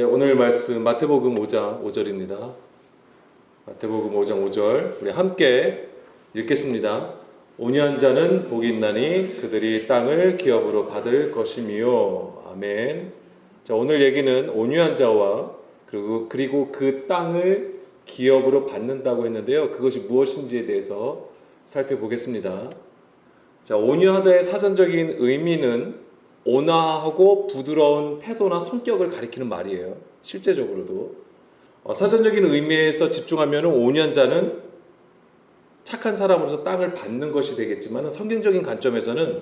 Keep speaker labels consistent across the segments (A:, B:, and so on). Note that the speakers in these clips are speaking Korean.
A: 네, 오늘 말씀 마태복음 5장 5절입니다. 마태복음 5장 5절 우리 함께 읽겠습니다. 온유한 자는 복이 있나니 그들이 땅을 기업으로 받을 것이며. 아멘. 자, 오늘 얘기는 온유한 자와 그리고 그 땅을 기업으로 받는다고 했는데요. 그것이 무엇인지에 대해서 살펴보겠습니다. 자, 온유하다의 사전적인 의미는 온화하고 부드러운 태도나 성격을 가리키는 말이에요. 실제적으로도 사전적인 의미에서 집중하면 온유한 자는 착한 사람으로서 땅을 받는 것이 되겠지만, 성경적인 관점에서는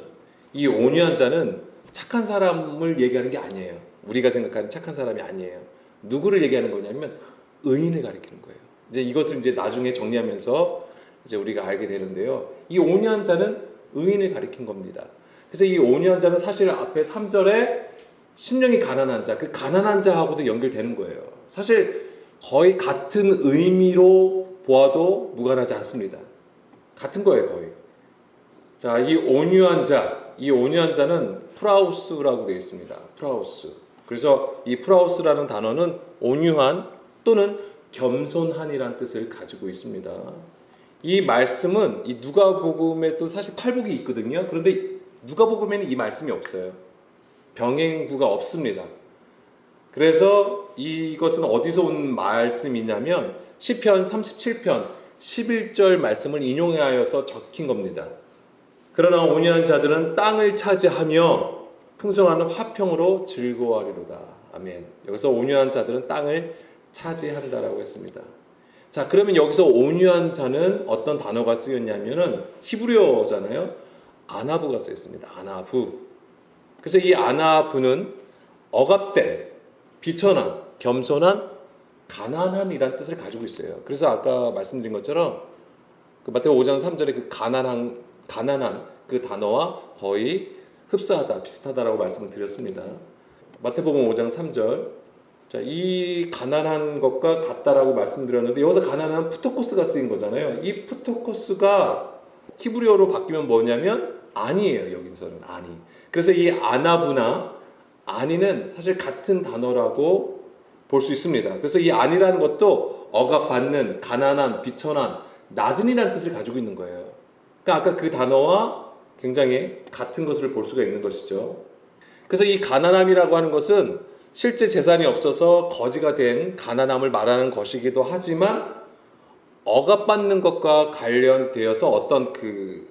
A: 이 온유한 자는 착한 사람을 얘기하는 게 아니에요. 우리가 생각하는 착한 사람이 아니에요. 누구를 얘기하는 거냐면 의인을 가리키는 거예요. 이제 이것을 이제 나중에 정리하면서 이제 우리가 알게 되는데요. 이 온유한 자는 의인을 가리킨 겁니다. 그래서 이 온유한 자는 사실 앞에 3절에 심령이 가난한 자, 그 가난한 자하고도 연결되는 거예요. 사실 거의 같은 의미로 보아도 무관하지 않습니다. 같은 거예요, 거의. 자, 이 온유한 자는 프라우스라고 되어 있습니다. 프라우스. 그래서 이 프라우스라는 단어는 온유한 또는 겸손한이라는 뜻을 가지고 있습니다. 이 말씀은 이 누가복음에도 사실 팔복이 있거든요. 그런데 누가복음에는 이 말씀이 없어요. 병행구가 없습니다. 그래서 이것은 어디서 온 말씀이냐면 시편 37편 11절 말씀을 인용하여서 적힌 겁니다. 그러나 온유한 자들은 땅을 차지하며 풍성한 화평으로 즐거워하리로다. 아멘. 여기서 온유한 자들은 땅을 차지한다라고 했습니다. 자, 그러면 여기서 온유한 자는 어떤 단어가 쓰였냐면은 히브리어잖아요. 아나부가 쓰였습니다. 아나부. 그래서 이 아나부는 억압된, 비천한, 겸손한, 가난한이란 뜻을 가지고 있어요. 그래서 아까 말씀드린 것처럼 그 마태복음 5장 3절에 그 가난한 그 단어와 거의 흡사하다, 비슷하다라고 말씀을 드렸습니다. 마태복음 5장 3절. 자, 이 가난한 것과 같다라고 말씀드렸는데 여기서 가난한 푸토코스가 쓰인 거잖아요. 이 푸토코스가 히브리어로 바뀌면 뭐냐면 아니에요. 여기서는 아니. 그래서 이 아나부나 아니는 사실 같은 단어라고 볼 수 있습니다. 그래서 이 아니라는 것도 억압받는, 가난한, 비천한, 낮은 이라는 뜻을 가지고 있는 거예요. 그러니까 아까 그 단어와 굉장히 같은 것을 볼 수가 있는 것이죠. 그래서 이 가난함이라고 하는 것은 실제 재산이 없어서 거지가 된 가난함을 말하는 것이기도 하지만 억압받는 것과 관련되어서 어떤 그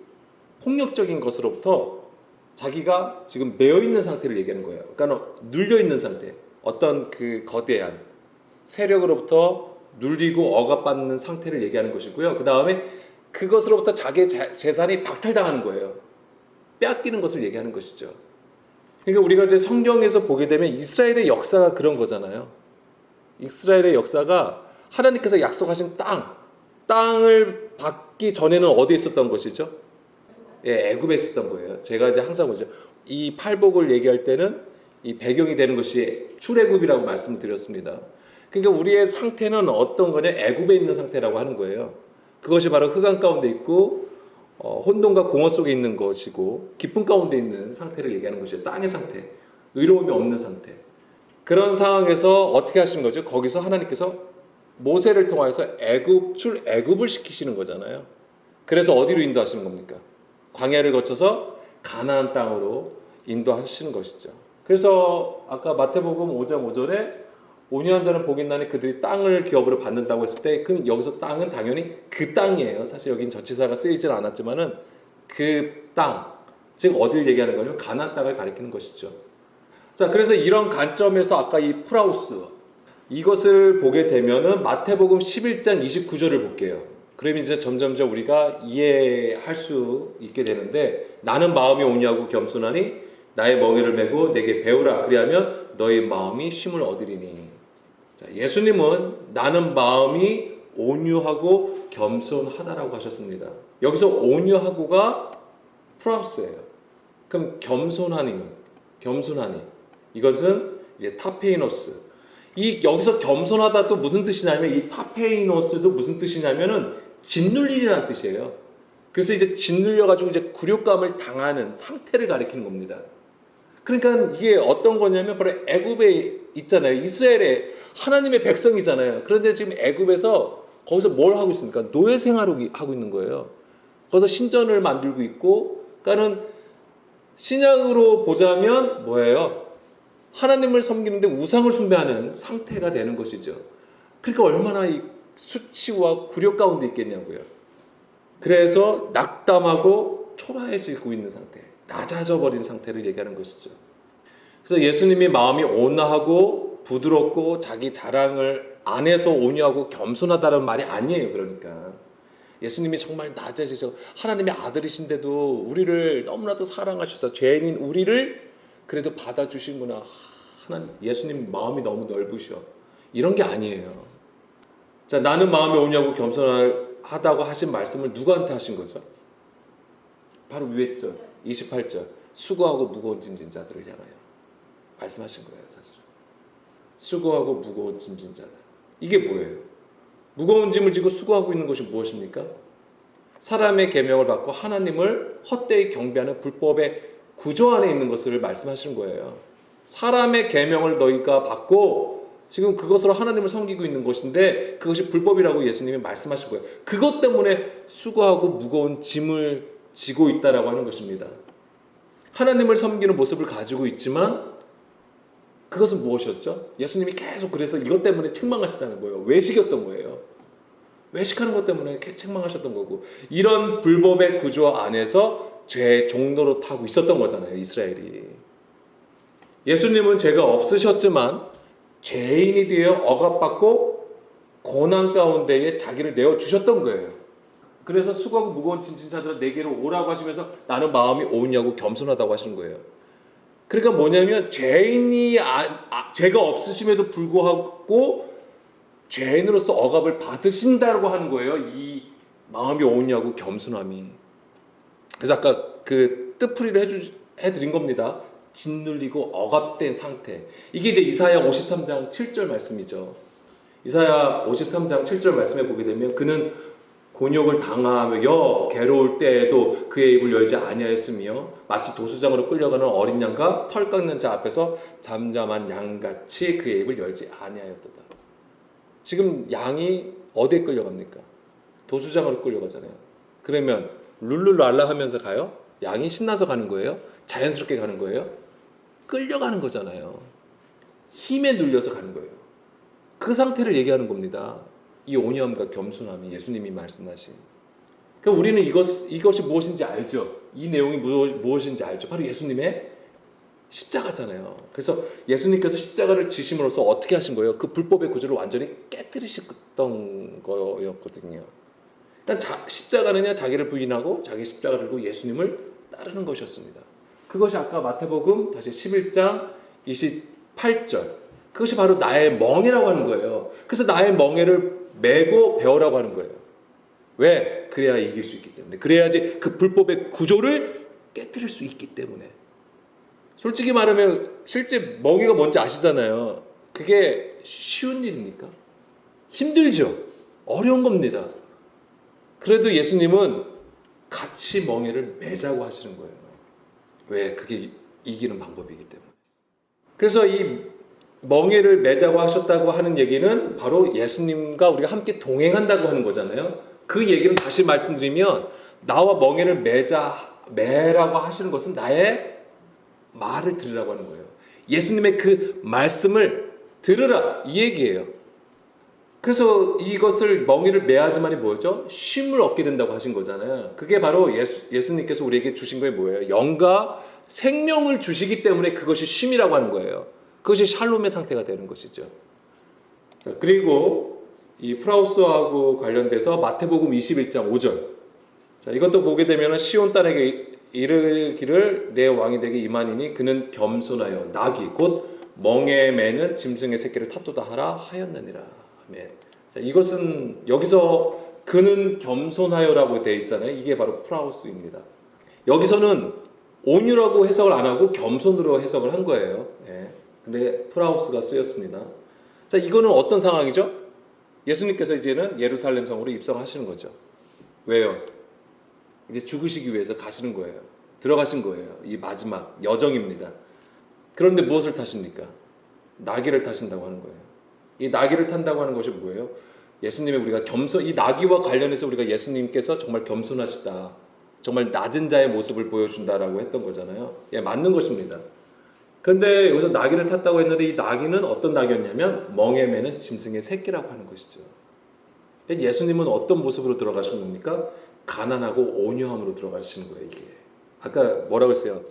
A: 폭력적인 것으로부터 자기가 지금 매여 있는 상태를 얘기하는 거예요. 그러니까 눌려 있는 상태, 어떤 그 거대한 세력으로부터 눌리고 억압받는 상태를 얘기하는 것이고요. 그 다음에 그것으로부터 자기의 재산이 박탈당하는 거예요. 빼앗기는 것을 얘기하는 것이죠. 그러니까 우리가 이제 성경에서 보게 되면 이스라엘의 역사가 그런 거잖아요. 이스라엘의 역사가 하나님께서 약속하신 땅을 받기 전에는 어디에 있었던 것이죠? 예, 애굽에 있었던 거예요. 제가 이제 항상 보죠. 이 팔복을 얘기할 때는 이 배경이 되는 것이 출애굽이라고 말씀을 드렸습니다. 그러니까 우리의 상태는 어떤 거냐? 애굽에 있는 상태라고 하는 거예요. 그것이 바로 흑암 가운데 있고 혼돈과 공허 속에 있는 것이고 깊은 가운데 있는 상태를 얘기하는 것이에요. 땅의 상태, 의로움이 없는 상태. 그런 상황에서 어떻게 하시는 거죠? 거기서 하나님께서 모세를 통하여서 애굽을 시키시는 거잖아요. 그래서 어디로 인도하시는 겁니까? 광야를 거쳐서 가나안 땅으로 인도하시는 것이죠. 그래서 아까 마태복음 5장 5절에 온유한 자는 복이 있나니 그들이 땅을 기업으로 받는다고 했을 때 그럼 여기서 땅은 당연히 그 땅이에요. 사실 여긴 전치사가 쓰이질 않았지만은 그 땅, 즉 어디를 얘기하는 거냐면 가나안 땅을 가리키는 것이죠. 자, 그래서 이런 관점에서 아까 이 프라우스 이것을 보게 되면은 마태복음 11장 29절을 볼게요. 그러면 이제 점점점 우리가 이해할 수 있게 되는데 나는 마음이 온유하고 겸손하니 나의 멍에를 메고 내게 배우라. 그리하면 너의 마음이 쉼을 얻으리니. 자, 예수님은 나는 마음이 온유하고 겸손하다라고 하셨습니다. 여기서 온유하고가 프라우스예요. 그럼 겸손하니 이것은 이제 타페이노스. 이 여기서 겸손하다 또 무슨 뜻이냐면 이 타페이노스도 무슨 뜻이냐면은 짓눌리라는 뜻이에요. 그래서 이제 짓눌려 가지고 이제 굴욕감을 당하는 상태를 가리키는 겁니다. 그러니까 이게 어떤 거냐면 바로 애굽에 있잖아요. 이스라엘의 하나님의 백성이잖아요. 그런데 지금 애굽에서 거기서 뭘 하고 있습니까? 노예 생활을 하고 있는 거예요. 거기서 신전을 만들고 있고, 그러니까는 신약으로 보자면 뭐예요? 하나님을 섬기는데 우상을 숭배하는 상태가 되는 것이죠. 그러니까 얼마나 이 수치와 굴욕 가운데 있겠냐고요. 그래서 낙담하고 초라해지고 있는 상태, 낮아져 버린 상태를 얘기하는 것이죠. 그래서 예수님이 마음이 온화하고 부드럽고 자기 자랑을 안 해서 온유하고 겸손하다는 말이 아니에요. 그러니까 예수님이 정말 낮아지셔 하나님의 아들이신데도 우리를 너무나도 사랑하셔서 죄인인 우리를 그래도 받아주시는구나. 하나님, 예수님 마음이 너무 넓으셔. 이런 게 아니에요. 자, 나는 마음이 온유하고 겸손하다고 하신 말씀을 누구한테 하신 거죠? 바로 위에 절 28절 수고하고 무거운 짐진 자들을 향하여 말씀하신 거예요. 사실 수고하고 무거운 짐진 자들, 이게 뭐예요? 무거운 짐을 지고 수고하고 있는 것이 무엇입니까? 사람의 계명을 받고 하나님을 헛되이 경배하는 불법의 구조 안에 있는 것을 말씀하시는 거예요. 사람의 계명을 너희가 받고 지금 그것으로 하나님을 섬기고 있는 것인데 그것이 불법이라고 예수님이 말씀하신 거예요. 그것 때문에 수고하고 무거운 짐을 지고 있다라고 하는 것입니다. 하나님을 섬기는 모습을 가지고 있지만 그것은 무엇이었죠? 예수님이 계속 그래서 이것 때문에 책망하시다는 거예요. 외식이었던 거예요. 외식하는 것 때문에 책망하셨던 거고, 이런 불법의 구조 안에서 죄의 종로로 타고 있었던 거잖아요. 이스라엘이. 예수님은 죄가 없으셨지만 죄인이 되어 억압받고 고난 가운데에 자기를 내어주셨던 거예요. 그래서 수고하고 무거운 짐진 자들아 내게로 오라고 하시면서 나는 마음이 온유하고 겸손하다고 하시는 거예요. 그러니까 뭐냐면 죄인이 죄가 없으심에도 불구하고 죄인으로서 억압을 받으신다고 하는 거예요. 이 마음이 온유하고 겸손함이. 그래서 아까 그 뜻풀이를 해드린 겁니다. 짓눌리고 억압된 상태. 이게 이제 이사야 53장 7절 말씀이죠. 이사야 53장 7절 말씀에 보게 되면 그는 곤욕을 당하며 괴로울 때에도 그의 입을 열지 아니하였으며 마치 도수장으로 끌려가는 어린 양과 털 깎는 자 앞에서 잠잠한 양같이 그의 입을 열지 아니하였도다. 지금 양이 어디에 끌려갑니까? 도수장으로 끌려가잖아요. 그러면 룰루랄라 하면서 가요? 양이 신나서 가는 거예요? 자연스럽게 가는 거예요? 끌려가는 거잖아요. 힘에 눌려서 가는 거예요. 그 상태를 얘기하는 겁니다. 이 온유함과 겸손함이 예수님이 말씀하신. 그러니까 우리는 이것이 무엇인지 알죠. 이 내용이 무엇인지 알죠. 바로 예수님의 십자가잖아요. 그래서 예수님께서 십자가를 지심으로써 어떻게 하신 거예요? 그 불법의 구조를 완전히 깨뜨리셨던 거였거든요. 일단 십자가는요, 자기를 부인하고 자기 십자가를 들고 예수님을 따르는 것이었습니다. 그것이 아까 마태복음 다시 11장 28절, 그것이 바로 나의 멍에라고 하는 거예요. 그래서 나의 멍에를 메고 배우라고 하는 거예요. 왜? 그래야 이길 수 있기 때문에. 그래야지 그 불법의 구조를 깨뜨릴 수 있기 때문에. 솔직히 말하면 실제 멍에가 뭔지 아시잖아요. 그게 쉬운 일입니까? 힘들죠. 어려운 겁니다. 그래도 예수님은 같이 멍에를 매자고 하시는 거예요. 왜? 그게 이기는 방법이기 때문에. 그래서 이 멍에를 매자고 하셨다고 하는 얘기는 바로 예수님과 우리가 함께 동행한다고 하는 거잖아요. 그 얘기는 다시 말씀드리면 나와 멍에를 매라고 하시는 것은 나의 말을 들으라고 하는 거예요. 예수님의 그 말씀을 들으라, 이 얘기예요. 그래서 이것을 멍에를 매야지만이 뭐죠? 쉼을 얻게 된다고 하신 거잖아요. 그게 바로 예수님께서 우리에게 주신 거에 뭐예요? 영과 생명을 주시기 때문에 그것이 쉼이라고 하는 거예요. 그것이 샬롬의 상태가 되는 것이죠. 자, 그리고 이 프라우스하고 관련돼서 마태복음 21장 5절. 자, 이것도 보게 되면 시온 딸에게 이르기를 내 왕이 되게 임하니니 그는 겸손하여 나귀 곧 멍에 매는 짐승의 새끼를 탓도다 하라 하였느니라. 아멘. 자, 이것은 여기서 그는 겸손하여라고 되어 있잖아요. 이게 바로 프라우스입니다. 여기서는 온유라고 해석을 안 하고 겸손으로 해석을 한 거예요. 예. 근데 프라우스가 쓰였습니다. 자, 이거는 어떤 상황이죠? 예수님께서 이제는 예루살렘 성으로 입성하시는 거죠. 왜요? 이제 죽으시기 위해서 가시는 거예요. 들어가신 거예요. 이 마지막 여정입니다. 그런데 무엇을 타십니까? 나귀를 타신다고 하는 거예요. 이 나귀를 탄다고 하는 것이 뭐예요? 예수님의 우리가 이 나귀와 관련해서 우리가 예수님께서 정말 겸손하시다, 정말 낮은 자의 모습을 보여준다라고 했던 거잖아요. 예, 맞는 것입니다. 그런데 여기서 나귀를 탔다고 했는데 이 나귀는 어떤 나귀였냐면 멍에 매는 짐승의 새끼라고 하는 것이죠. 예수님은 어떤 모습으로 들어가신 겁니까? 가난하고 온유함으로 들어가시는 거예요. 이게 아까 뭐라고 했어요?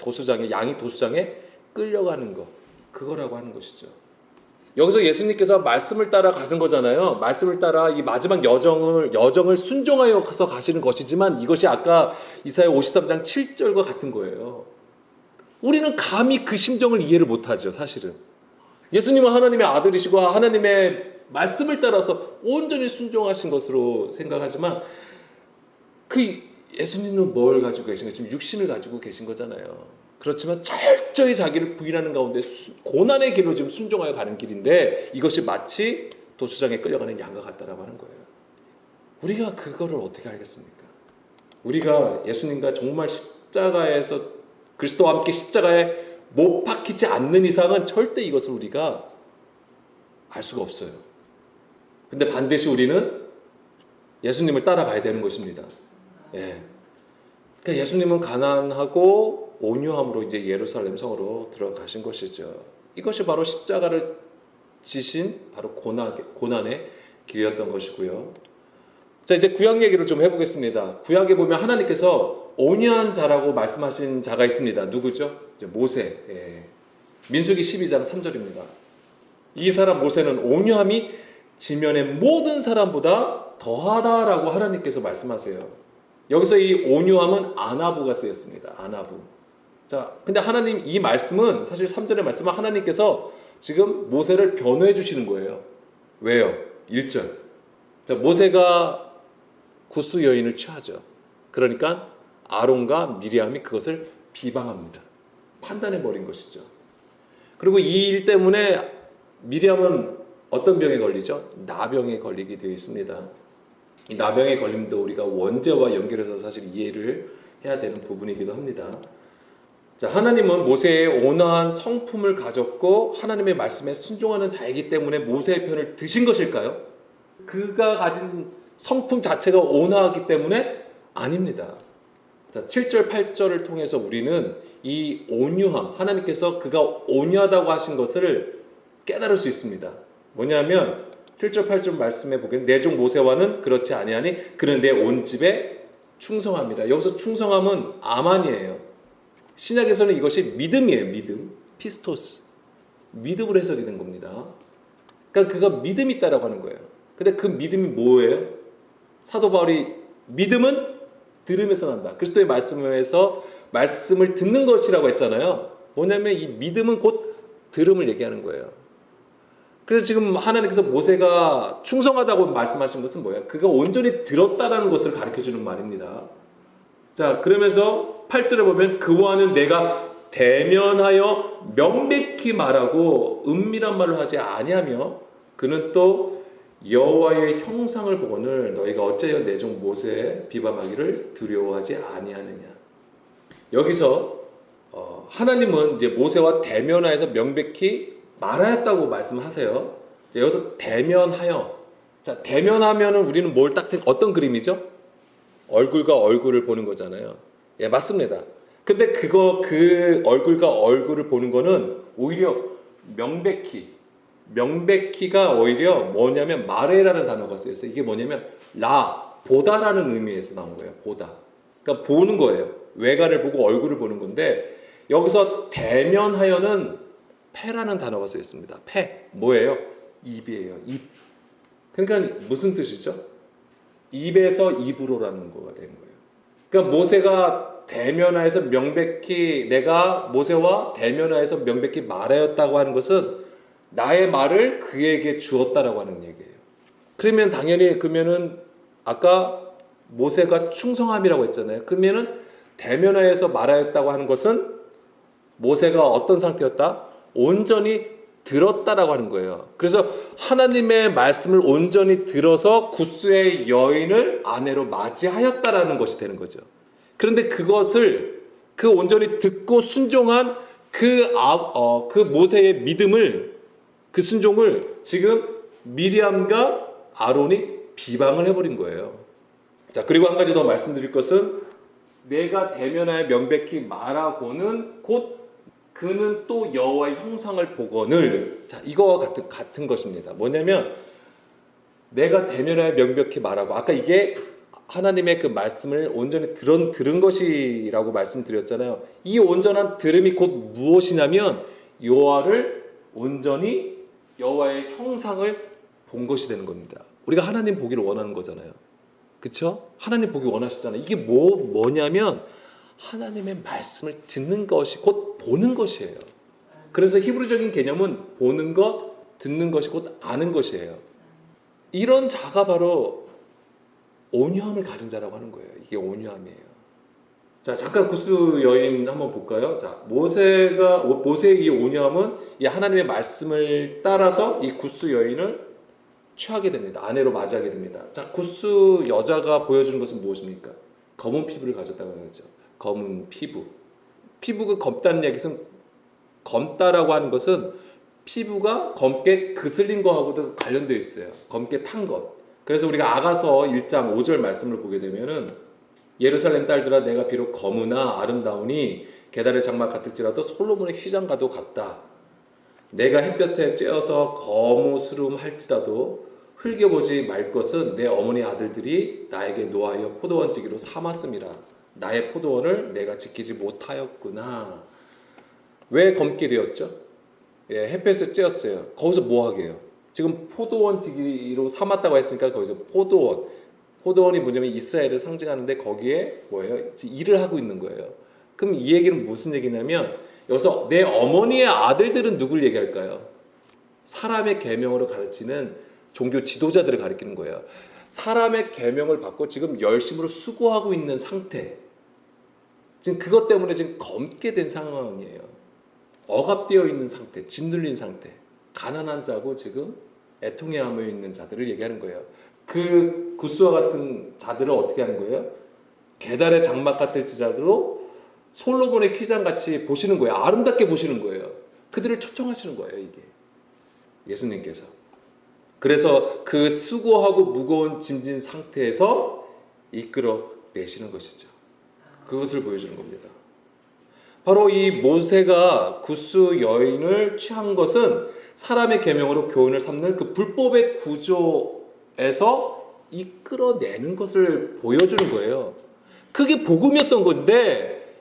A: 양이 도수장에 끌려가는 거, 그거라고 하는 것이죠. 여기서 예수님께서 말씀을 따라 가는 거잖아요. 말씀을 따라 이 마지막 여정을 순종하여서 가시는 것이지만 이것이 아까 이사야 53장 7절과 같은 거예요. 우리는 감히 그 심정을 이해를 못하죠. 사실은 예수님은 하나님의 아들이시고 하나님의 말씀을 따라서 온전히 순종하신 것으로 생각하지만 그 예수님은 뭘 가지고 계신 거죠? 육신을 가지고 계신 거잖아요. 그렇지만 철저히 자기를 부인하는 가운데 고난의 길로 지금 순종하여 가는 길인데 이것이 마치 도수장에 끌려가는 양과 같다라고 하는 거예요. 우리가 그거를 어떻게 알겠습니까? 우리가 예수님과 정말 십자가에서 그리스도와 함께 십자가에 못 박히지 않는 이상은 절대 이것을 우리가 알 수가 없어요. 근데 반드시 우리는 예수님을 따라가야 되는 것입니다. 예. 그러니까 예수님은 가난하고 온유함으로 이제 예루살렘 성으로 들어가신 것이죠. 이것이 바로 십자가를 지신 바로 고난의 길이었던 것이고요. 자, 이제 구약 얘기를 좀 해보겠습니다. 구약에 보면 하나님께서 온유한 자라고 말씀하신 자가 있습니다. 누구죠? 이제 모세. 예. 민수기 12장 3절입니다. 이 사람 모세는 온유함이 지면의 모든 사람보다 더하다라고 하나님께서 말씀하세요. 여기서 이 온유함은 아나부가 쓰였습니다. 아나부. 자, 근데 하나님 이 말씀은 사실 3절의 말씀은 하나님께서 지금 모세를 변호해 주시는 거예요. 왜요? 1절. 자, 모세가 구스 여인을 취하죠. 그러니까 아론과 미리암이 그것을 비방합니다. 판단해 버린 것이죠. 그리고 이 일 때문에 미리암은 어떤 병에 걸리죠? 나병에 걸리게 되어 있습니다. 이 나병에 걸림도 우리가 원죄와 연결해서 사실 이해를 해야 되는 부분이기도 합니다. 자, 하나님은 모세의 온화한 성품을 가졌고 하나님의 말씀에 순종하는 자이기 때문에 모세의 편을 드신 것일까요? 그가 가진 성품 자체가 온화하기 때문에 아닙니다. 자, 7절, 8절을 통해서 우리는 이 온유함, 하나님께서 그가 온유하다고 하신 것을 깨달을 수 있습니다. 뭐냐면 7절, 8절 말씀해 보면 내 종 모세와는 그렇지 아니하니 그는 내 온 집에 충성합니다. 여기서 충성함은 아만이에요. 신약에서는 이것이 믿음이에요. 믿음. 피스토스. 믿음으로 해석이 된 겁니다. 그러니까 그가 믿음이 있다라고 하는 거예요. 근데 그 믿음이 뭐예요? 사도 바울이 믿음은 들음에서 난다. 그리스도의 말씀에서 말씀을 듣는 것이라고 했잖아요. 뭐냐면 이 믿음은 곧 들음을 얘기하는 거예요. 그래서 지금 하나님께서 모세가 충성하다고 말씀하신 것은 뭐예요? 그가 온전히 들었다라는 것을 가르쳐주는 말입니다. 자, 그러면서 8절에 보면 그와는 내가 대면하여 명백히 말하고 은밀한 말을 하지 아니하며 그는 또 여호와의 형상을 보거늘 너희가 어찌하여 내 종 모세의 비방하기를 두려워하지 아니하느냐. 여기서 하나님은 이제 모세와 대면하여서 명백히 말하였다고 말씀하세요. 여기서 대면하여. 자, 대면하면은 우리는 뭘 딱 어떤 그림이죠? 얼굴과 얼굴을 보는 거잖아요. 예, 맞습니다. 근데 그 얼굴과 얼굴을 보는 거는 오히려 명백히가 오히려 뭐냐면 마레라는 단어가 쓰여서 이게 뭐냐면 보다라는 의미에서 나온 거예요. 보다. 그러니까 보는 거예요. 외관을 보고 얼굴을 보는 건데 여기서 대면하여는 패라는 단어가 쓰였습니다. 패 뭐예요? 입이에요. 입. 그러니까 무슨 뜻이죠? 입에서 입으로라는 거가 된 거예요. 그러니까 모세가 대면하여서 명백히 내가 모세와 대면하여서 명백히 말하였다고 하는 것은 나의 말을 그에게 주었다라고 하는 얘기예요. 그러면 당연히 그러면은 아까 모세가 충성함이라고 했잖아요. 그러면은 대면하여서 말하였다고 하는 것은 모세가 어떤 상태였다? 온전히 들었다라고 하는 거예요. 그래서 하나님의 말씀을 온전히 들어서 구스의 여인을 아내로 맞이하였다라는 것이 되는 거죠. 그런데 그것을 그 온전히 듣고 순종한 그 모세의 믿음을, 그 순종을 지금 미리암과 아론이 비방을 해버린 거예요. 자, 그리고 한 가지 더 말씀드릴 것은, 내가 대면하여 명백히 말하고는 곧 그는 또 여호와의 형상을 보거늘. 자, 이거와 같은 것입니다. 뭐냐면, 내가 대면하여 명백히 말하고, 아까 이게 하나님의 그 말씀을 온전히 들은 것이라고 말씀드렸잖아요. 이 온전한 들음이 곧 무엇이냐면, 여호와를 온전히, 여호와의 형상을 본 것이 되는 겁니다. 우리가 하나님 보기를 원하는 거잖아요. 그렇죠? 하나님 보기 원하시잖아요. 이게 뭐냐면 하나님의 말씀을 듣는 것이 곧 보는 것이에요. 그래서 히브리적인 개념은 보는 것, 듣는 것이 곧 아는 것이에요. 이런 자가 바로 온유함을 가진 자라고 하는 거예요. 이게 온유함이에요. 자, 잠깐 구스 여인 한번 볼까요? 자, 모세의 이 온유함은 이 하나님의 말씀을 따라서 이 구스 여인을 취하게 됩니다. 아내로 맞이하게 됩니다. 자, 구스 여자가 보여주는 것은 무엇입니까? 검은 피부를 가졌다고 하죠. 검은 피부. 피부가 검다는 얘기는, 검다라고 하는 것은 피부가 검게 그슬린 거하고도 관련되어 있어요. 검게 탄 것. 그래서 우리가 아가서 1장 5절 말씀을 보게 되면은, 예루살렘 딸들아, 내가 비록 검으나 아름다우니 게달의 장막 같을지라도 솔로몬의 휘장과도 같다. 내가 햇볕에 쬐어서 거무스름할지라도 흘겨보지 말 것은 내 어머니 아들들이 나에게 노하여 포도원지기로 삼았음이라. 나의 포도원을 내가 지키지 못하였구나. 왜 검게 되었죠? 예, 햇볕에 쬐었어요. 거기서 뭐 하게요? 지금 포도원지기로 삼았다고 했으니까 거기서 포도원이 뭐냐면 이스라엘을 상징하는데, 거기에 뭐예요? 일을 하고 있는 거예요. 그럼 이 얘기는 무슨 얘기냐면, 여기서 내 어머니의 아들들은 누굴 얘기할까요? 사람의 계명으로 가르치는 종교 지도자들을 가리키는 거예요. 사람의 계명을 받고 지금 열심으로 수고하고 있는 상태. 지금 그것 때문에 지금 검게 된 상황이에요. 억압되어 있는 상태, 짓눌린 상태, 가난한 자고 지금 애통해하며 있는 자들을 얘기하는 거예요. 그 구스와 같은 자들을 어떻게 하는 거예요? 게달의 장막 같을지라도 솔로몬의 휘장같이 보시는 거예요. 아름답게 보시는 거예요. 그들을 초청하시는 거예요, 이게. 예수님께서. 그래서 그 수고하고 무거운 짐진 상태에서 이끌어내시는 것이죠. 그것을 보여주는 겁니다. 바로 이 모세가 구스 여인을 취한 것은 사람의 계명으로 교훈을 삼는 그 불법의 구조에서 이끌어내는 것을 보여주는 거예요. 그게 복음이었던 건데,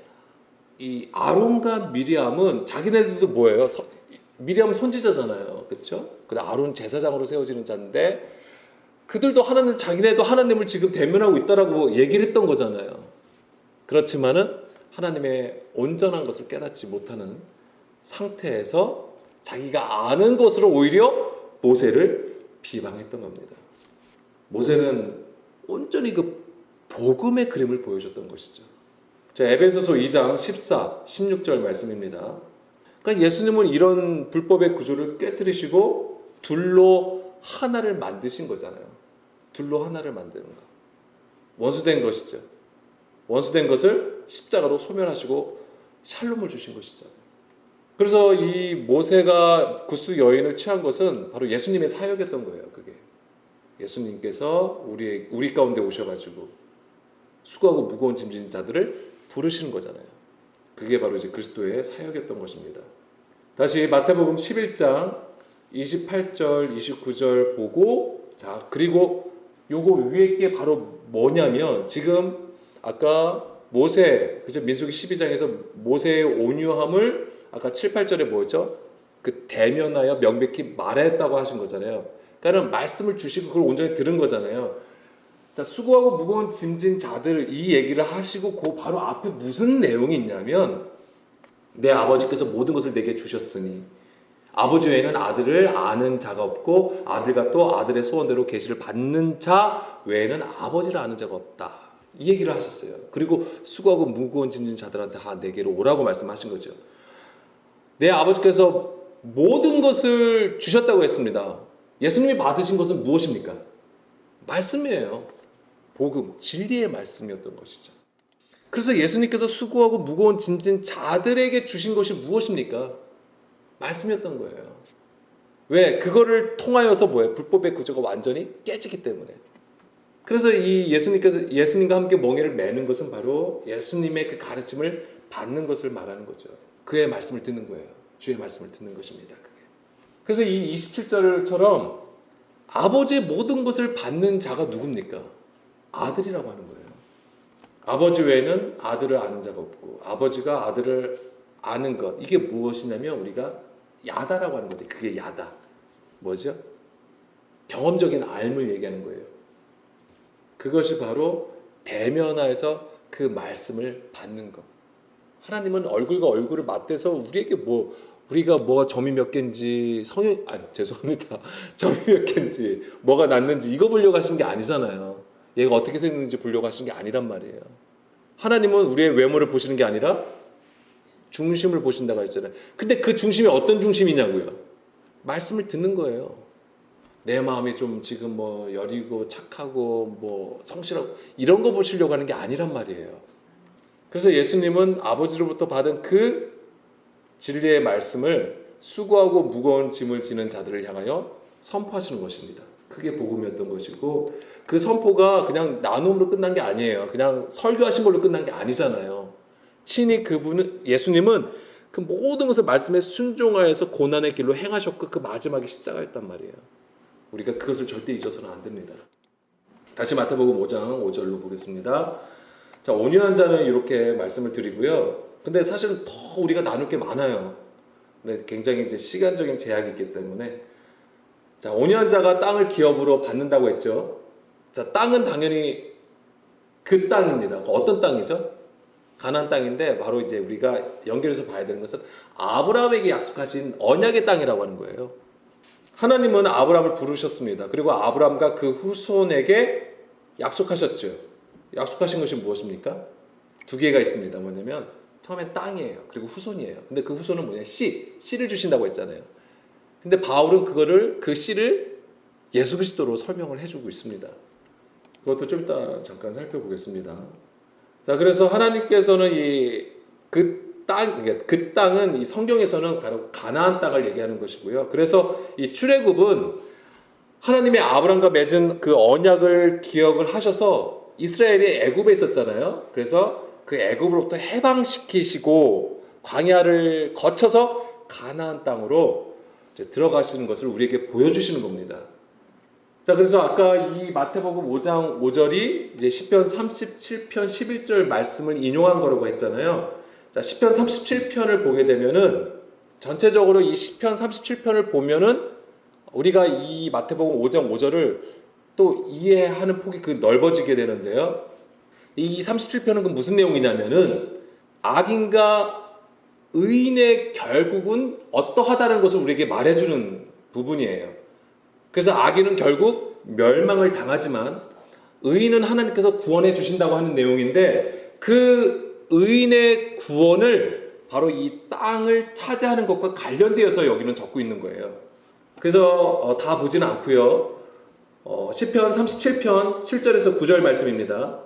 A: 이 아론과 미리암은 자기네들도 뭐예요? 미리암은 선지자잖아요. 그렇죠? 근데 아론 제사장으로 세워지는 자인데, 그들도 자기네도 하나님을 지금 대면하고 있다라고 얘기를 했던 거잖아요. 그렇지만은 하나님의 온전한 것을 깨닫지 못하는 상태에서 자기가 아는 것으로 오히려 모세를 비방했던 겁니다. 모세는 온전히 그 복음의 그림을 보여줬던 것이죠. 자, 에베소서 2장 14, 16절 말씀입니다. 그러니까 예수님은 이런 불법의 구조를 깨뜨리시고 둘로 하나를 만드신 거잖아요. 둘로 하나를 만드는 거. 원수된 것이죠. 원수된 것을 십자가로 소멸하시고 샬롬을 주신 것이잖아요. 그래서 이 모세가 구스 여인을 취한 것은 바로 예수님의 사역이었던 거예요. 그게 예수님께서 우리 가운데 오셔가지고 수고하고 무거운 짐진 자들을 부르시는 거잖아요. 그게 바로 이제 그리스도의 사역이었던 것입니다. 다시 마태복음 11장 28절, 29절 보고, 자, 그리고 요거 위에 게 바로 뭐냐면, 지금 아까 모세, 그죠? 민수기 12장에서 모세의 온유함을 아까 7, 8절에 뭐였죠? 그 대면하여 명백히 말했다고 하신 거잖아요. 그러니까 말씀을 주시고 그걸 온전히 들은 거잖아요. 자, 수고하고 무거운 짐진 자들 이 얘기를 하시고 그 바로 앞에 무슨 내용이 있냐면, 내 아버지께서 모든 것을 내게 주셨으니 아버지 외에는 아들을 아는 자가 없고 아들과 또 아들의 소원대로 계시를 받는 자 외에는 아버지를 아는 자가 없다. 이 얘기를 하셨어요. 그리고 수고하고 무거운 짐진 자들한테 다 내게로 오라고 말씀하신 거죠. 내 아버지께서 모든 것을 주셨다고 했습니다. 예수님이 받으신 것은 무엇입니까? 말씀이에요. 복음, 진리의 말씀이었던 것이죠. 그래서 예수님께서 수고하고 무거운 짐진 자들에게 주신 것이 무엇입니까? 말씀이었던 거예요. 왜? 그거를 통하여서 뭐예요? 불법의 구조가 완전히 깨지기 때문에. 그래서 이 예수님과 함께 멍에를 매는 것은 바로 예수님의 그 가르침을 받는 것을 말하는 거죠. 그의 말씀을 듣는 거예요. 주의 말씀을 듣는 것입니다. 그게. 그래서 이 27절처럼 아버지의 모든 것을 받는 자가 누굽니까? 아들이라고 하는 거예요. 아버지 외에는 아들을 아는 자가 없고 아버지가 아들을 아는 것, 이게 무엇이냐면 우리가 야다라고 하는 거죠. 그게 야다. 뭐죠? 경험적인 알을 얘기하는 거예요. 그것이 바로 대면하여서 그 말씀을 받는 것. 하나님은 얼굴과 얼굴을 맞대서 우리에게 우리가 뭐가 점이 몇 개인지 죄송합니다. 점이 몇 개인지 뭐가 낫는지 이거 보려고 하시는 게 아니잖아요. 얘가 어떻게 생겼는지 보려고 하시는 게 아니란 말이에요. 하나님은 우리의 외모를 보시는 게 아니라 중심을 보신다고 했잖아요. 근데 그 중심이 어떤 중심이냐고요? 말씀을 듣는 거예요. 내 마음이 좀 지금 여리고 착하고 성실하고 이런 거 보시려고 하는 게 아니란 말이에요. 그래서 예수님은 아버지로부터 받은 그 진리의 말씀을 수고하고 무거운 짐을 지는 자들을 향하여 선포하시는 것입니다. 그게 복음이었던 것이고, 그 선포가 그냥 나눔으로 끝난 게 아니에요. 그냥 설교하신 걸로 끝난 게 아니잖아요. 친히 예수님은 그 모든 것을 말씀에 순종하여서 고난의 길로 행하셨고 그 마지막에 십자가였단 말이에요. 우리가 그것을 절대 잊어서는 안 됩니다. 다시 마태복음 5장 5절로 보겠습니다. 자, 온유한 자는 이렇게 말씀을 드리고요. 근데 사실은 더 우리가 나눌 게 많아요. 근데 굉장히 이제 시간적인 제약이 있기 때문에, 자, 온유한 자가 땅을 기업으로 받는다고 했죠. 자, 땅은 당연히 그 땅입니다. 어떤 땅이죠? 가나안 땅인데, 바로 이제 우리가 연결해서 봐야 되는 것은 아브라함에게 약속하신 언약의 땅이라고 하는 거예요. 하나님은 아브라함을 부르셨습니다. 그리고 아브라함과 그 후손에게 약속하셨죠. 약속하신 것이 무엇입니까? 두 개가 있습니다. 뭐냐면 처음엔 땅이에요. 그리고 후손이에요. 근데 그 후손은 뭐냐? 씨를 주신다고 했잖아요. 근데 바울은 그 씨를 예수 그리스도로 설명을 해주고 있습니다. 그것도 좀 이따 잠깐 살펴보겠습니다. 자, 그래서 하나님께서는 그 땅은 이 성경에서는 바로 가나안 땅을 얘기하는 것이고요. 그래서 이 출애굽은 하나님의 아브라함과 맺은 그 언약을 기억을 하셔서 이스라엘이 애굽에 있었잖아요. 그래서 그 애굽으로부터 해방시키시고 광야를 거쳐서 가나안 땅으로 이제 들어가시는 것을 우리에게 보여주시는 겁니다. 자, 그래서 아까 이 마태복음 5장 5절이 이제 시편 37편 11절 말씀을 인용한 거라고 했잖아요. 자, 시편 37편을 보게 되면은 전체적으로 이 시편 37편을 보면은 우리가 이 마태복음 5장 5절을 또 이해하는 폭이 넓어지게 되는데요. 이 37편은 그 무슨 내용이냐면은 악인과 의인의 결국은 어떠하다는 것을 우리에게 말해주는 부분이에요. 그래서 악인은 결국 멸망을 당하지만 의인은 하나님께서 구원해 주신다고 하는 내용인데, 그 의인의 구원을 바로 이 땅을 차지하는 것과 관련되어서 여기는 적고 있는 거예요. 그래서 다 보지는 않고요. 시편 37편 7절에서 9절 말씀입니다.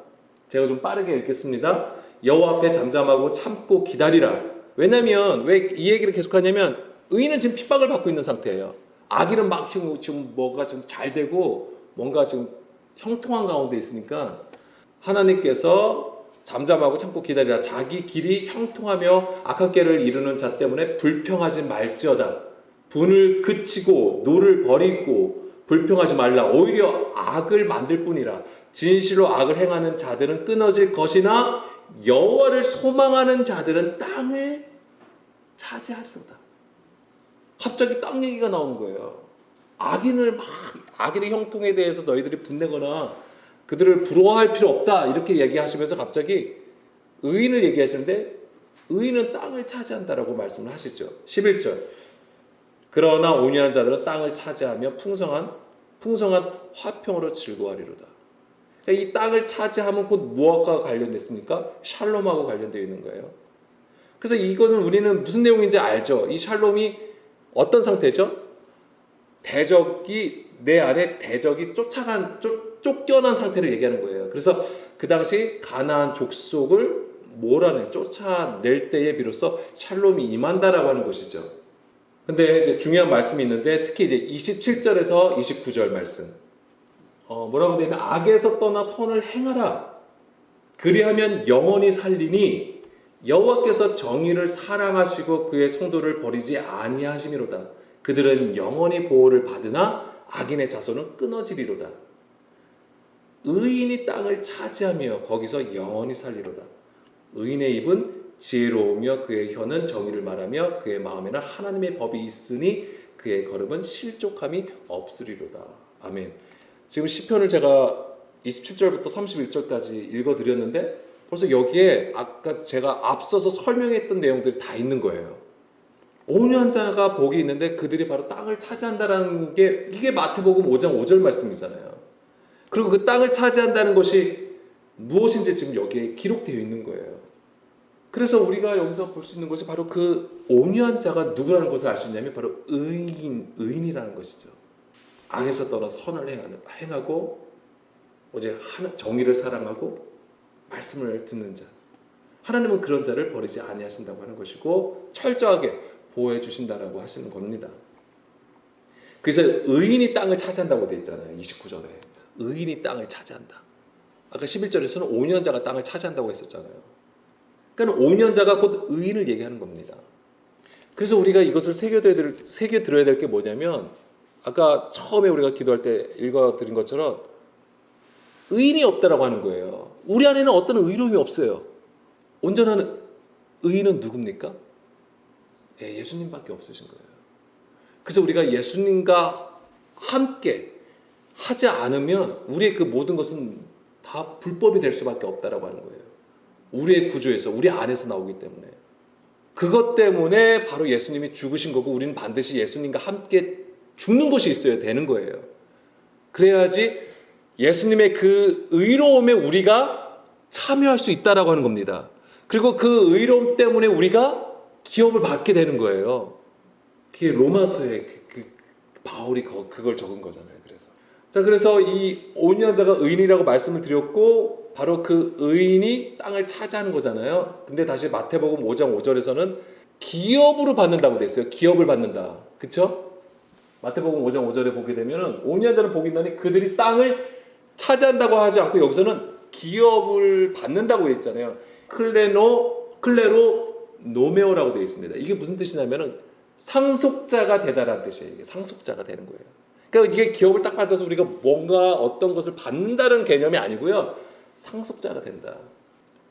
A: 제가 좀 빠르게 읽겠습니다. 여호와 앞에 잠잠하고 참고 기다리라. 왜냐면 왜 이 얘기를 계속하냐면 의인은 지금 핍박을 받고 있는 상태예요. 악인은 막 지금 뭐가 좀 잘 되고 뭔가 지금 형통한 가운데 있으니까 하나님께서 잠잠하고 참고 기다리라. 자기 길이 형통하며 악한 길을 이루는 자 때문에 불평하지 말지어다. 분을 그치고 노를 버리고 불평하지 말라. 오히려 악을 만들 뿐이라. 진실로 악을 행하는 자들은 끊어질 것이나 여호와를 소망하는 자들은 땅을 차지하리로다. 갑자기 땅 얘기가 나오는 거예요. 악인의 형통에 대해서 너희들이 분내거나 그들을 부러워할 필요 없다 이렇게 얘기하시면서 갑자기 의인을 얘기하시는데, 의인은 땅을 차지한다라고 말씀을 하시죠. 11절. 그러나 온유한 자들은 땅을 차지하며 풍성한 화평으로 즐거워하리로다. 그러니까 이 땅을 차지하면 곧 무엇과 관련됐습니까? 샬롬하고 관련되어 있는 거예요. 그래서 이것은 우리는 무슨 내용인지 알죠. 이 샬롬이 어떤 상태죠? 내 안에 대적이 쫓겨난 상태를 얘기하는 거예요. 그래서 그 당시 가나안 족속을 몰아내 쫓아낼 때에 비로소 샬롬이 임한다라고 하는 것이죠. 근데 이제 중요한 말씀이 있는데 특히 이제 27절에서 29절 말씀 뭐라고 되냐면 악에서 떠나 선을 행하라. 그리하면 영원히 살리니 여호와께서 정의를 사랑하시고 그의 성도를 버리지 아니하심이로다. 그들은 영원히 보호를 받으나 악인의 자손은 끊어지리로다. 의인이 땅을 차지하며 거기서 영원히 살리로다. 의인의 입은 지혜로우며 그의 혀는 정의를 말하며 그의 마음에는 하나님의 법이 있으니 그의 걸음은 실족함이 없으리로다. 아멘. 지금 시편을 제가 27절부터 31절까지 읽어드렸는데 벌써 여기에 아까 제가 앞서서 설명했던 내용들이 다 있는 거예요. 온유한 자가 복이 있는데 그들이 바로 땅을 차지한다는 게 이게 마태복음 5장 5절 말씀이잖아요. 그리고 그 땅을 차지한다는 것이 무엇인지 지금 여기에 기록되어 있는 거예요. 그래서 우리가 여기서 볼 수 있는 것이 바로 그 온유한 자가 누구라는 것을 알 수 있냐면 바로 의인이라는 것이죠. 악에서 떠나 선을 행하고 오직 정의를 사랑하고 말씀을 듣는 자. 하나님은 그런 자를 버리지 아니하신다고 하는 것이고 철저하게 보호해 주신다라고 하시는 겁니다. 그래서 의인이 땅을 차지한다고 되어 있잖아요. 29절에. 의인이 땅을 차지한다. 아까 11절에서는 온유한자가 땅을 차지한다고 했었잖아요. 그러니까 온유한자가 곧 의인을 얘기하는 겁니다. 그래서 우리가 이것을 새겨들어야 될 게 뭐냐면 아까 처음에 우리가 기도할 때 읽어드린 것처럼 의인이 없다라고 하는 거예요. 우리 안에는 어떤 의로움이 없어요. 온전한 의인은 누굽니까? 예수님밖에 없으신 거예요. 그래서 우리가 예수님과 함께 하지 않으면 우리의 그 모든 것은 다 불법이 될 수밖에 없다라고 하는 거예요. 우리의 구조에서 우리 안에서 나오기 때문에 그것 때문에 바로 예수님이 죽으신 거고 우리는 반드시 예수님과 함께 죽는 것이 있어야 되는 거예요. 그래야지 예수님의 그 의로움에 우리가 참여할 수 있다라고 하는 겁니다. 그리고 그 의로움 때문에 우리가 기업을 받게 되는 거예요. 그게 로마서에 바울이 그걸 적은 거잖아요. 그래서 이 온유한 자가 의인이라고 말씀을 드렸고 바로 그 의인이 땅을 차지하는 거잖아요. 근데 다시 마태복음 5장 5절에서는 기업으로 받는다고 돼 있어요. 기업을 받는다. 그렇죠? 마태복음 5장 5절에 보게 되면은 온유한 자는 복이 있나니 그들이 땅을 차지한다고 하지 않고 여기서는 기업을 받는다고 돼 있잖아요. 클레로 노메오라고 되어 있습니다. 이게 무슨 뜻이냐면은 상속자가 되다라는 뜻이에요. 이게 상속자가 되는 거예요. 그러니까 이게 기업을 딱 받아서 우리가 뭔가 어떤 것을 받는다는 개념이 아니고요. 상속자가 된다.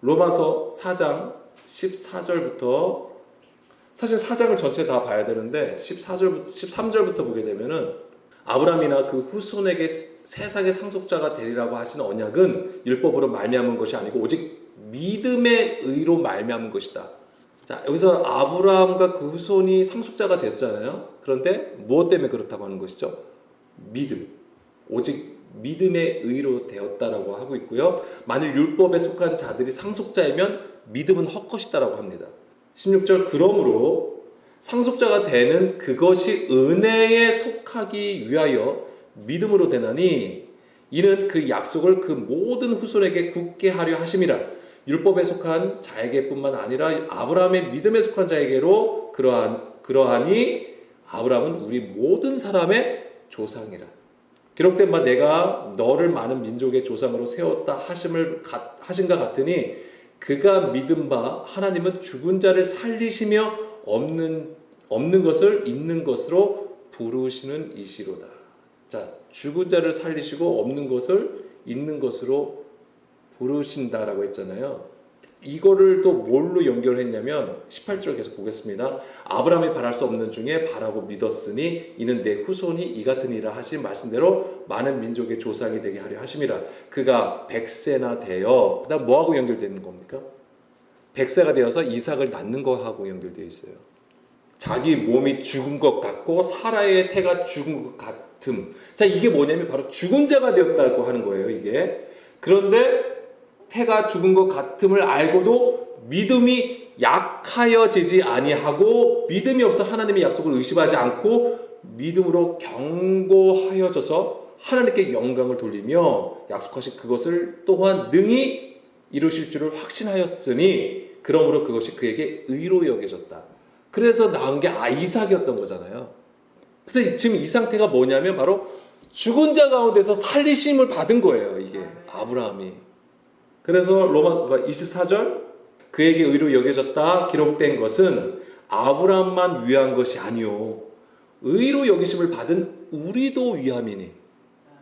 A: 로마서 4장 14절부터 사실 4장을 전체 다 봐야 되는데 13절부터 보게 되면은 아브라함이나 그 후손에게 세상의 상속자가 되리라고 하신 언약은 율법으로 말미암은 것이 아니고 오직 믿음의 의로 말미암은 것이다. 자, 여기서 아브라함과 그 후손이 상속자가 됐잖아요. 그런데 무엇 때문에 그렇다고 하는 것이죠? 믿음. 오직 믿음의 의로 되었다라고 하고 있고요. 만일 율법에 속한 자들이 상속자이면 믿음은 헛것이다라고 합니다. 16절 그러므로 상속자가 되는 그것이 은혜에 속하기 위하여 믿음으로 되나니 이는 그 약속을 그 모든 후손에게 굳게 하려 하심이라. 율법에 속한 자에게뿐만 아니라 아브라함의 믿음에 속한 자에게로 그러하니 아브라함은 우리 모든 사람의 조상이라. 기록된 바 내가 너를 많은 민족의 조상으로 세웠다 하신가 같으니 그가 믿은 바 하나님은 죽은 자를 살리시며 없는 것을 있는 것으로 부르시는 이시로다. 자, 죽은 자를 살리시고 없는 것을 있는 것으로 부르신다라고 했잖아요. 이거를 또 뭘로 연결했냐면 18절 계속 보겠습니다. 아브라함이 바랄 수 없는 중에 바라고 믿었으니 이는 내 후손이 이 같은 일을 하신 말씀대로 많은 민족의 조상이 되게 하려 하심이라. 그가 100세나 되어 그다음 뭐하고 연결되는 겁니까? 100세가 되어서 이삭을 낳는 거하고 연결되어 있어요. 자기 몸이 죽은 것 같고 사라의 태가 죽은 것 같음. 자, 이게 뭐냐면 바로 죽은 자가 되었다고 하는 거예요. 이게. 그런데 태가 죽은 것 같음을 알고도 믿음이 약하여지지 아니하고 믿음이 없어 하나님의 약속을 의심하지 않고 믿음으로 견고하여져서 하나님께 영광을 돌리며 약속하신 그것을 또한 능히 이루실 줄을 확신하였으니 그러므로 그것이 그에게 의로 여겨졌다. 그래서 나온 게 이삭이었던 거잖아요. 그래서 지금 이 상태가 뭐냐면 바로 죽은 자 가운데서 살리심을 받은 거예요. 이게 아브라함이. 그래서 로마 24절 그에게 의로 여겨졌다 기록된 것은 아브라함만 위한 것이 아니요 의로 여기심을 받은 우리도 위함이니.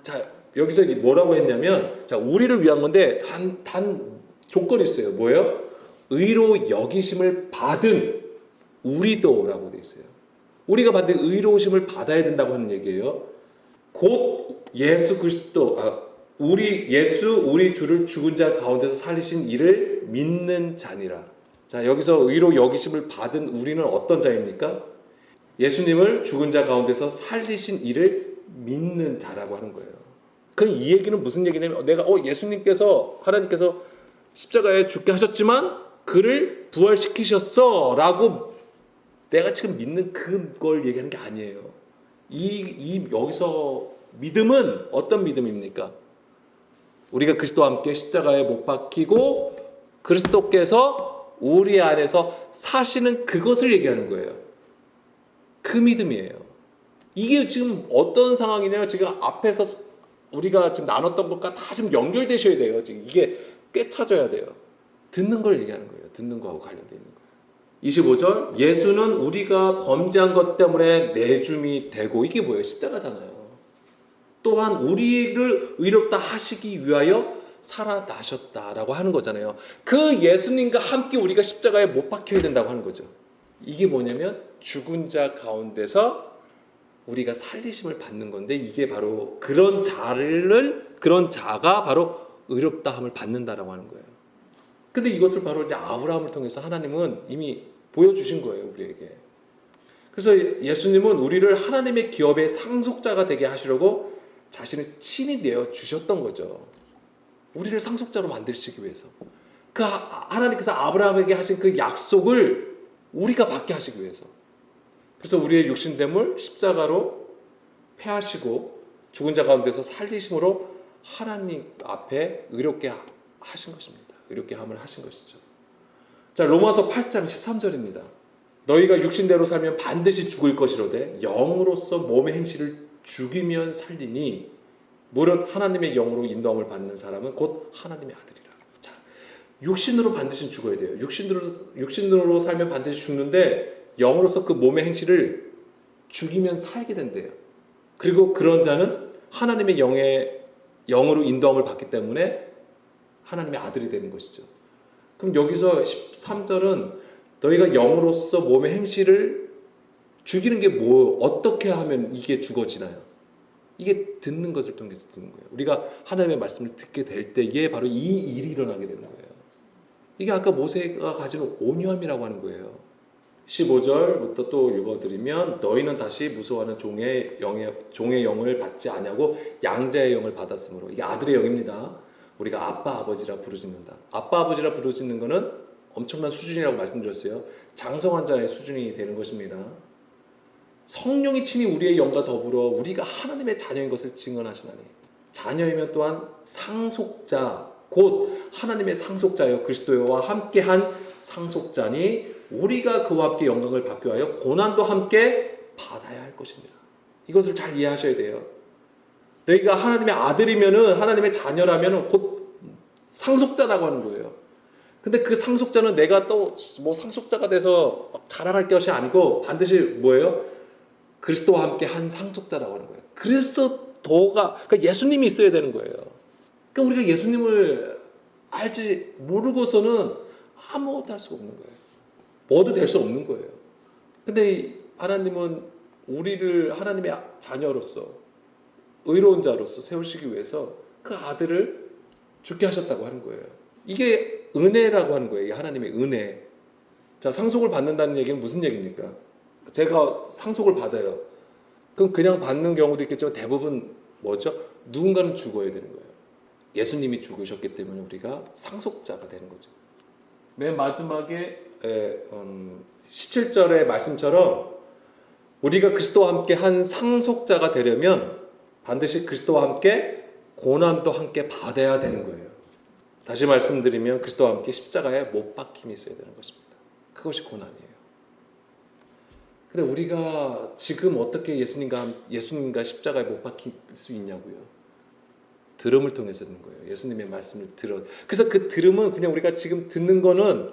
A: 자, 여기서 뭐라고 했냐면, 자, 우리를 위한 건데 단 조건이 있어요. 뭐예요? 의로 여기심을 받은 우리도라고 돼 있어요. 우리가 받은 의로우심을 받아야 된다고 하는 얘기예요. 곧 예수 그리스도, 우리 주를 죽은 자 가운데서 살리신 이를 믿는 자니라. 자, 여기서 의로 여기심을 받은 우리는 어떤 자입니까? 예수님을 죽은 자 가운데서 살리신 이를 믿는 자라고 하는 거예요. 그럼 이 얘기는 무슨 얘기냐면 내가 하나님께서 십자가에 죽게 하셨지만 그를 부활시키셨어 라고 내가 지금 믿는 그걸 얘기하는 게 아니에요. 여기서 믿음은 어떤 믿음입니까? 우리가 그리스도와 함께 십자가에 못 박히고 그리스도께서 우리 안에서 사시는 그것을 얘기하는 거예요. 그 믿음이에요. 이게 지금 어떤 상황이냐면 지금 앞에서 우리가 지금 나눴던 것과 다 지금 연결되셔야 돼요. 지금 이게 꿰차져야 돼요. 듣는 걸 얘기하는 거예요. 듣는 거하고 관련되어 있는 거예요. 25절 예수는 우리가 범죄한 것 때문에 내줌이 되고 이게 뭐예요? 십자가잖아요. 또한 우리를 의롭다 하시기 위하여 살아나셨다라고 하는 거잖아요. 그 예수님과 함께 우리가 십자가에 못 박혀야 된다고 하는 거죠. 이게 뭐냐면 죽은 자 가운데서 우리가 살리심을 받는 건데 이게 바로 그런 자가 바로 의롭다함을 받는다라고 하는 거예요. 근데 이것을 바로 이제 아브라함을 통해서 하나님은 이미 보여주신 거예요, 우리에게. 그래서 예수님은 우리를 하나님의 기업의 상속자가 되게 하시려고 자신을 친히 내어 주셨던 거죠. 우리를 상속자로 만드시기 위해서. 그 하나님께서 아브라함에게 하신 그 약속을 우리가 받게 하시기 위해서. 그래서 우리의 육신됨을 십자가로 패하시고 죽은 자 가운데서 살리심으로 하나님 앞에 의롭게 하신 것입니다. 의롭게 함을 하신 것이죠. 자, 로마서 8장 13절입니다. 너희가 육신대로 살면 반드시 죽을 것이로되 영으로서 몸의 행실을 죽이면 살리니 무릇 하나님의 영으로 인도함을 받는 사람은 곧 하나님의 아들이라. 자, 육신으로 반드시 죽어야 돼요. 육신으로 살면 반드시 죽는데 영으로서 그 몸의 행실을 죽이면 살게 된대요. 그리고 그런 자는 하나님의 영으로 인도함을 받기 때문에 하나님의 아들이 되는 것이죠. 그럼 여기서 13절은 너희가 영으로서 몸의 행실을 죽이는 게 어떻게 하면 이게 죽어지나요? 이게 듣는 것을 통해서 듣는 거예요. 우리가 하나님의 말씀을 듣게 될 때에 바로 이 일이 일어나게 되는 거예요. 이게 아까 모세가 가진 온유함이라고 하는 거예요. 15절부터 또 읽어드리면 너희는 다시 무서워하는 종의 영을 받지 아니하고 양자의 영을 받았으므로 이게 아들의 영입니다. 우리가 아빠 아버지라 부르짖는다. 아빠 아버지라 부르짖는 것은 엄청난 수준이라고 말씀드렸어요. 장성한 자의 수준이 되는 것입니다. 성령이 친히 우리의 영과 더불어 우리가 하나님의 자녀인 것을 증언하시나니 자녀이면 또한 상속자 곧 하나님의 상속자여 그리스도와 함께한 상속자니 우리가 그와 함께 영광을 받기 위하여 고난도 함께 받아야 할 것입니다. 이것을 잘 이해하셔야 돼요. 너희가 하나님의 아들이면은 하나님의 자녀라면은 곧 상속자라고 하는 거예요. 근데 그 상속자는 내가 또 뭐 상속자가 돼서 자랑할 것이 아니고 반드시 뭐예요? 그리스도와 함께 한 상속자라고 하는 거예요. 그러니까 예수님이 있어야 되는 거예요. 그러니까 우리가 예수님을 알지 모르고서는 아무것도 할 수가 없는 거예요. 뭐도 될 수 없는 거예요. 근데 하나님은 우리를 하나님의 자녀로서 의로운 자로서 세우시기 위해서 그 아들을 죽게 하셨다고 하는 거예요. 이게 은혜라고 하는 거예요. 이게 하나님의 은혜. 자, 상속을 받는다는 얘기는 무슨 얘기입니까? 제가 상속을 받아요. 그럼 그냥 받는 경우도 있겠지만 대부분 뭐죠? 누군가는 죽어야 되는 거예요. 예수님이 죽으셨기 때문에 우리가 상속자가 되는 거죠. 맨 마지막에 17절의 말씀처럼 우리가 그리스도와 함께 한 상속자가 되려면 반드시 그리스도와 함께 고난도 함께 받아야 되는 거예요. 다시 말씀드리면 그리스도와 함께 십자가에 못 박힘이 있어야 되는 것입니다. 그것이 고난이에요. 근데 우리가 지금 어떻게 예수님과 십자가에 못 박힐 수 있냐고요. 들음을 통해서 듣는 거예요. 예수님의 말씀을 들어. 그래서 그 들음은 그냥 우리가 지금 듣는 거는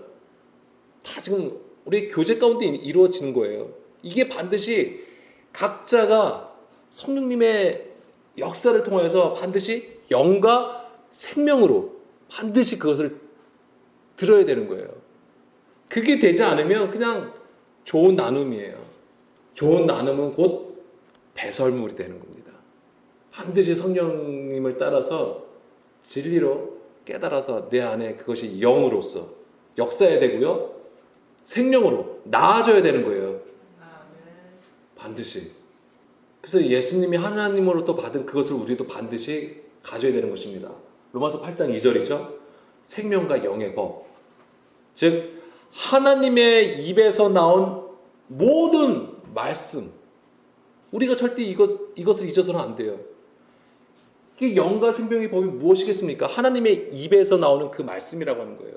A: 다 지금 우리 교제 가운데 이루어지는 거예요. 이게 반드시 각자가 성령님의 역사를 통해서 반드시 영과 생명으로 반드시 그것을 들어야 되는 거예요. 그게 되지 않으면 그냥 좋은 나눔이에요. 좋은 나눔은 곧 배설물이 되는 겁니다. 반드시 성령님을 따라서 진리로 깨달아서 내 안에 그것이 영으로서 역사해야 되고요. 생명으로 나아져야 되는 거예요. 반드시. 그래서 예수님이 하나님으로부터 받은 그것을 우리도 반드시 가져야 되는 것입니다. 로마서 8장 2절이죠. 생명과 영의 법. 즉 하나님의 입에서 나온 모든 말씀. 우리가 절대 이것을 잊어서는 안 돼요. 이 영과 생명의 법이 무엇이겠습니까? 하나님의 입에서 나오는 그 말씀이라고 하는 거예요.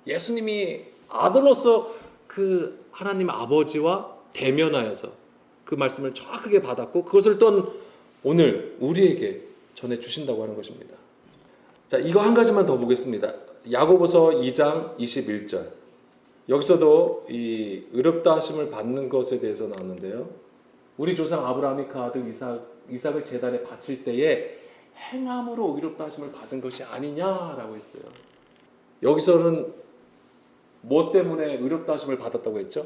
A: 예수님이 아들로서 그 하나님 아버지와 대면하여서 그 말씀을 정확하게 받았고 그것을 또 오늘 우리에게 전해주신다고 하는 것입니다. 자, 이거 한 가지만 더 보겠습니다. 야고보서 2장 21절. 여기서도 이 의롭다 하심을 받는 것에 대해서 나오는데요. 우리 조상 아브라함이 그 아들 이삭을 제단에 바칠 때에 행함으로 의롭다 하심을 받은 것이 아니냐라고 했어요. 여기서는 뭐 때문에 의롭다 하심을 받았다고 했죠?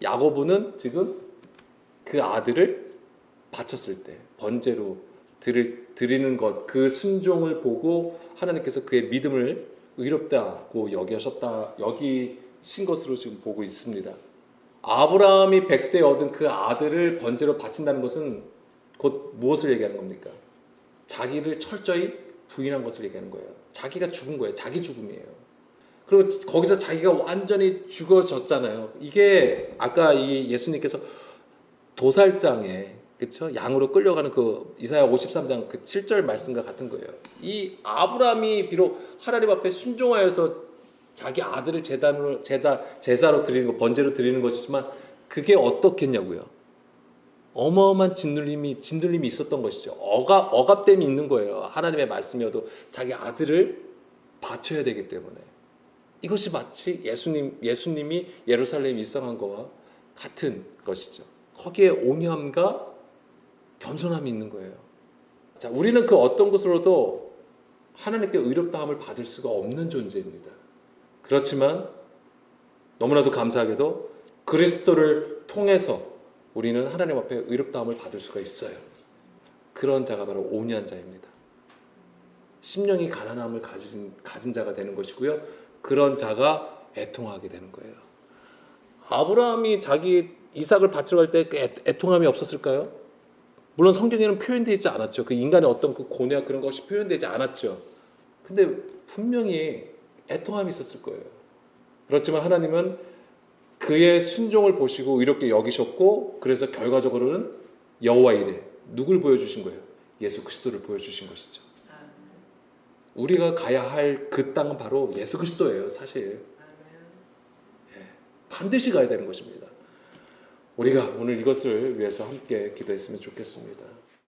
A: 야고보는 지금 그 아들을 바쳤을 때 번제로 드리는 것, 그 순종을 보고 하나님께서 그의 믿음을 의롭다고 여기신 것으로 지금 보고 있습니다. 아브라함이 100세 얻은 그 아들을 번제로 바친다는 것은 곧 무엇을 얘기하는 겁니까? 자기를 철저히 부인한 것을 얘기하는 거예요. 자기가 죽은 거예요. 자기 죽음이에요. 그리고 거기서 자기가 완전히 죽어졌잖아요. 이게 아까 이 예수님께서 도살장에 그렇죠? 양으로 끌려가는 그 이사야 53장 그 7절 말씀과 같은 거예요. 이 아브라함이 비록 하나님 앞에 순종하여서 자기 아들을 제사로 드리는 거, 번제로 드리는 것이지만 그게 어떻겠냐고요. 어마어마한 진들림이 있었던 것이죠. 억압됨이 있는 거예요. 하나님의 말씀이어도 자기 아들을 바쳐야 되기 때문에. 이것이 마치 예수님이 예루살렘에 입성한 것과 같은 것이죠. 거기에 온유함과 겸손함이 있는 거예요. 자, 우리는 그 어떤 것으로도 하나님께 의롭다함을 받을 수가 없는 존재입니다. 그렇지만 너무나도 감사하게도 그리스도를 통해서 우리는 하나님 앞에 의롭다함을 받을 수가 있어요. 그런 자가 바로 온유한 자입니다. 심령이 가난함을 가진 자가 되는 것이고요. 그런 자가 애통하게 되는 거예요. 아브라함이 자기 이삭을 바치러 갈 때 애통함이 없었을까요? 물론 성경에는 표현되어 있지 않았죠. 그 인간의 어떤 그 고뇌와 그런 것이 표현되지 않았죠. 근데 분명히 애통함이 있었을 거예요. 그렇지만 하나님은 그의 순종을 보시고 의롭게 여기셨고 그래서 결과적으로는 여호와 이레 누굴 보여주신 거예요? 예수 그리스도를 보여주신 것이죠. 우리가 가야 할 그 땅은 바로 예수 그리스도예요. 사실 반드시 가야 되는 것입니다. 우리가 오늘 이것을 위해서 함께 기도했으면 좋겠습니다.